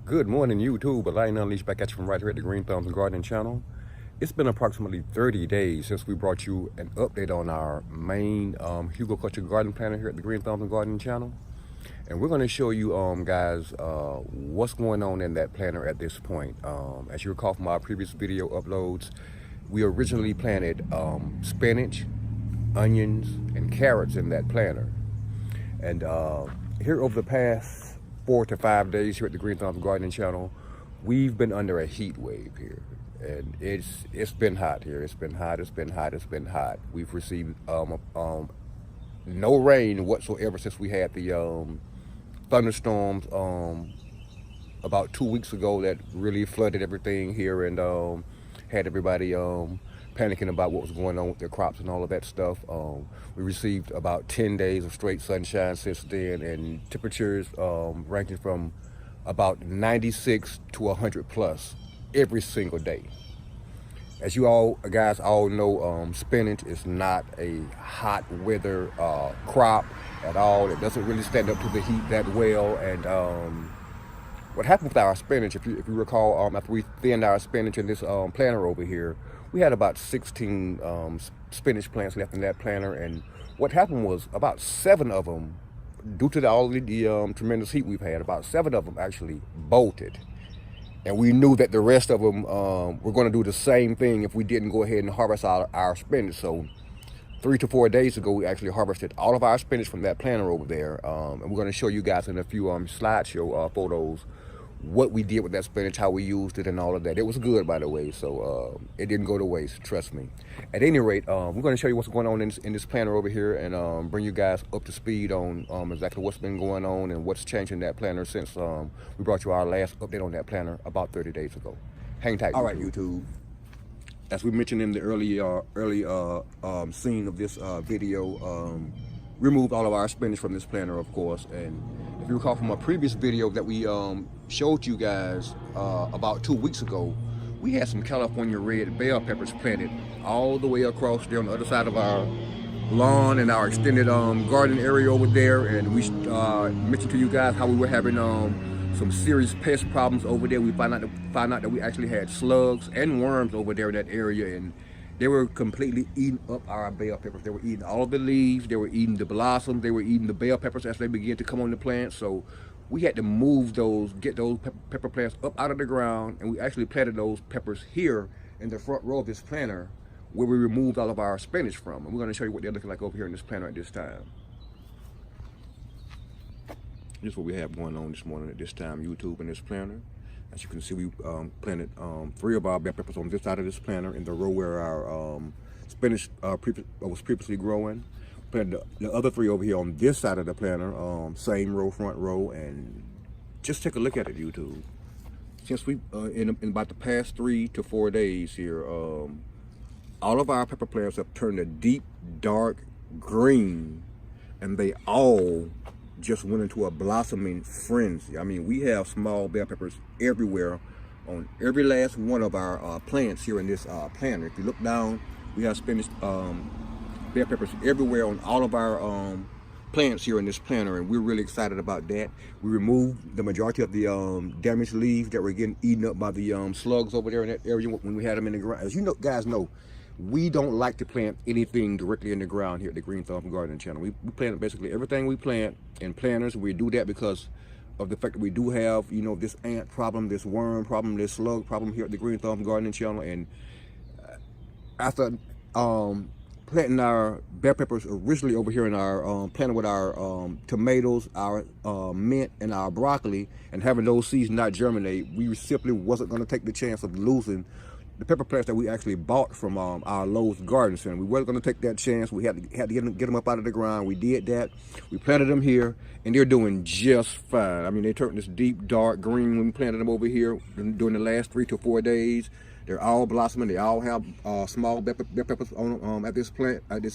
Good morning, YouTube. Lighting Unleashed back at you from right here at the Green Thumbs and Gardening channel. It's been approximately 30 days since we brought you an update on our main Huegel Culture Garden Planner here at the Green Thumbs and Gardening channel. And we're going to show you guys what's going on in that planner at this point. As you recall from our previous video uploads, we originally planted spinach, onions, and carrots in that planner. And here over the past 4 to 5 days here at the Green Thumbs Gardening channel, we've been under a heat wave here, and it's been hot here. It's been hot. We've received no rain whatsoever since we had the thunderstorms about 2 weeks ago that really flooded everything here and had everybody panicking about what was going on with their crops and all of that stuff. We received about 10 days of straight sunshine since then, and temperatures ranging from about 96 to 100 plus every single day. As you guys all know, spinach is not a hot weather crop at all. It doesn't really stand up to the heat that well. And what happened with our spinach, if you recall, after we thinned our spinach in this planter over here, we had about 16 spinach plants left in that planter, and what happened was about 7 of them, due to all the tremendous heat we've had, about 7 of them actually bolted. And we knew that the rest of them were going to do the same thing if we didn't go ahead and harvest our spinach. So 3 to 4 days ago, we actually harvested all of our spinach from that planter over there. And we're going to show you guys in a few slideshow photos what we did with that spinach, how we used it, and all of that. It was good, by the way, so it didn't go to waste, trust me. At any rate, we're going to show you what's going on in this planter over here, and bring you guys up to speed on exactly what's been going on and what's changed in that planter since we brought you our last update on that planter about 30 days ago. Hang tight, YouTube. All right, YouTube. As we mentioned in the early scene of this video, removed all of our spinach from this planter, of course. And if you recall from a previous video that we showed you guys about 2 weeks ago, we had some California red bell peppers planted all the way across there on the other side of our lawn and our extended garden area over there. And we mentioned to you guys how we were having some serious pest problems over there. We found out that we actually had slugs and worms over there in that area, and they were completely eating up our bell peppers. They were eating all of the leaves, they were eating the blossoms, they were eating the bell peppers as they began to come on the plant. So we had to move those, get those pepper plants up out of the ground, and we actually planted those peppers here in the front row of this planter where we removed all of our spinach from. And we're going to show you what they're looking like over here in this planter at this time. This is what we have going on this morning at this time, YouTube, in this planter. As you can see, we planted 3 of our bell peppers on this side of this planter in the row where our spinach was previously growing. Planted the other 3 over here on this side of the planter, same row, front row, and just take a look at it, YouTube. Since we, in about the past 3 to 4 days here, all of our pepper plants have turned a deep, dark green, and they all just went into a blossoming frenzy. I mean, we have small bell peppers everywhere on every last one of our plants here in this planter. If you look down, we have spinach bell peppers everywhere on all of our plants here in this planter, and we're really excited about that. We removed the majority of the damaged leaves that were getting eaten up by the slugs over there in that area when we had them in the ground. As you guys know, we don't like to plant anything directly in the ground here at the Green Thumbs Gardening channel. We plant basically everything we plant in planters. We do that because of the fact that we do have, this ant problem, this worm problem, this slug problem here at the Green Thumbs Gardening channel. And after planting our bell peppers originally over here in our planter with our tomatoes, our mint, and our broccoli, and having those seeds not germinate, we simply wasn't going to take the chance of losing the pepper plants that we actually bought from our Lowe's Garden Center. We weren't going to take that chance. We had to get them up out of the ground. We did that. We planted them here, and they're doing just fine. I mean, they turned this deep, dark green when we planted them over here during the last 3 to 4 days. They're all blossoming. They all have small bell peppers on at this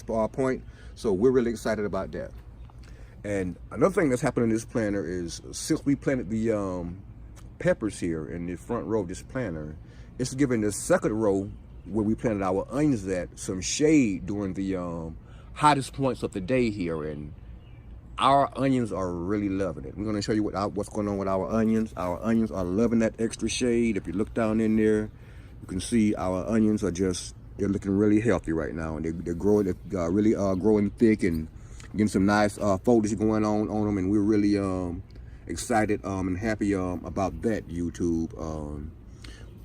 point. So we're really excited about that. And another thing that's happened in this planter is since we planted the peppers here in the front row of this planter, it's giving the second row where we planted our onions at some shade during the hottest points of the day here. And our onions are really loving it. We're gonna show you what's going on with our onions. Our onions are loving that extra shade. If you look down in there, you can see our onions are they're looking really healthy right now, and they're growing, really growing thick and getting some nice foliage going on them, and we're really excited and happy about that, YouTube.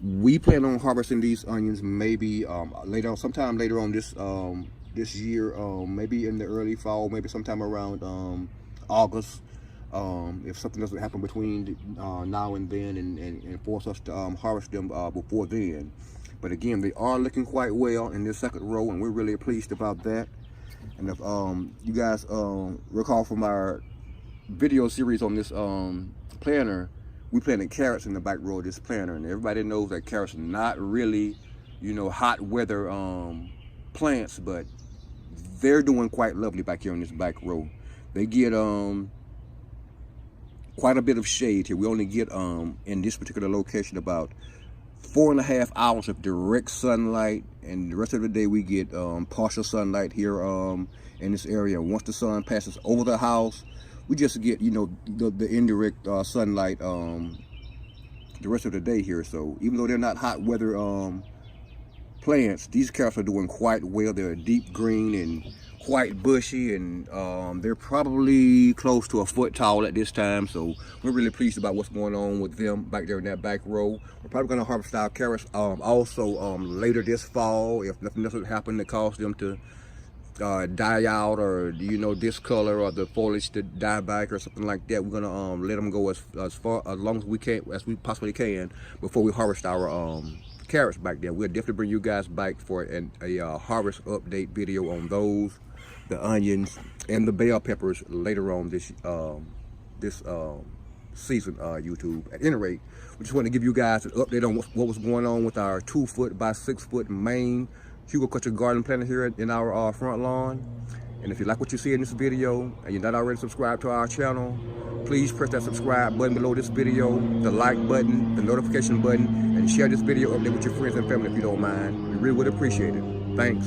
We plan on harvesting these onions maybe sometime later on this year, maybe in the early fall, maybe sometime around August, if something doesn't happen between now and then and force us to harvest them before then. But again, they are looking quite well in this second row, and we're really pleased about that. And if you guys recall from our video series on this planter, we planted carrots in the back row of this planter, and everybody knows that carrots are not really, hot weather plants, but they're doing quite lovely back here in this back row. They get quite a bit of shade here. We only get in this particular location about 4.5 hours of direct sunlight, and the rest of the day we get partial sunlight here in this area. Once the sun passes over the house, we just get the indirect sunlight the rest of the day here. So even though they're not hot weather plants, these carrots are doing quite well. They're a deep green and quite bushy, and they're probably close to a foot tall at this time. So we're really pleased about what's going on with them back there in that back row. We're probably going to harvest our carrots also later this fall, if nothing else would happen to cause them to die out, or discolor, or the foliage to die back or something like that. We're gonna let them go as long as we possibly can before we harvest our carrots back there. We'll definitely bring you guys back for a harvest update video on those, the onions and the bell peppers later on this season, YouTube. At any rate, we just want to give you guys an update on what was going on with our 2-foot by 6-foot main Huegel culture garden planter here in our front lawn. And if you like what you see in this video and you're not already subscribed to our channel, please press that subscribe button below this video, the like button, the notification button, and share this video update with your friends and family if you don't mind. We really would appreciate it. Thanks.